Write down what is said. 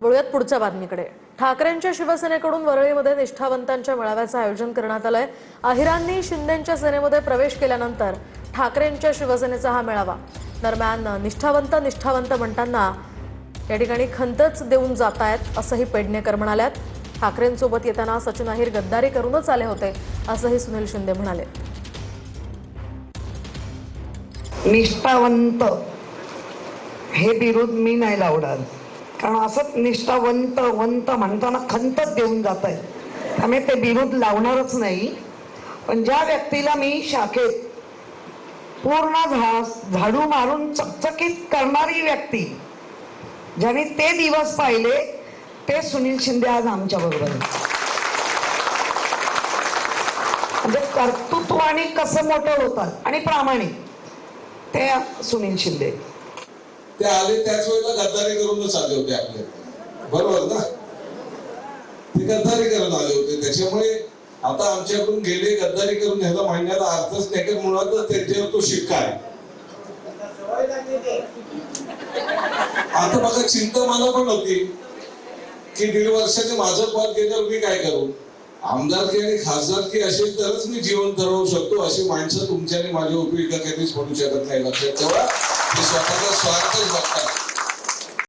वळूयात पुढच्या बातमीकडे। ठाकरेंच्या शिवसेनेकडून वरळीमध्ये निष्ठावंतांच्या मेळाव्याचं आयोजन करण्यात आलंय। अहिरांनी शिंदेंच्या सेनेमध्ये प्रवेश केल्यानंतर ठाकरेंच्या शिवसेनेचा हा मेळावा। दरम्यान निष्ठावंत म्हणताना या ठिकाणी खंतच देऊन जातायत असंही पेडणेकर म्हणाल्यात। ठाकरेंसोबत येताना सचिन अहिर गद्दारी करूनच आले होते असंही सुनील शिंदे म्हणाले। निष्ठावंत हे बिरुद मी नाही लावणार, कारण असंच निष्ठावंत म्हणताना खंतच देऊन जात आहे, त्यामुळे ते बिरुद लावणारच नाही। पण ज्या व्यक्तीला मी शाखेत पूर्ण झाडू मारून चकचकीत करणारी व्यक्ती, ज्याने ते दिवस पाहिले, ते सुनील शिंदे आज आमच्या बरोबर आहे। म्हणजे कर्तृत्व आणि कसं मोठं होतात आणि प्रामाणिक, ते सुनील शिंदे। ते आले त्याच वेळेला गद्दारी करूनच आले होते आपले, बरोबर ना? ते गद्दारी करून आले होते, त्याच्यामुळे आता आमच्याकडून गेले गद्दारी करून ह्याला म्हणण्याला अर्थच नाही, की मुळातच त्यांच्यावर तो शिक्का आहे। आता बघा, चिंता मला पण होती की 1.5 वर्षाचे माझं पद गेल्यावर मी काय करू। आमदारकी आणि खासदारकी असेल तरच मी जिवंत राहू शकतो, अशी माणसं तुमच्या आणि माझ्या उपयोगी कधीच म्हणू शकत नाही। लक्षात ठेवा, ते स्वतःचा स्वार्थच बघतात।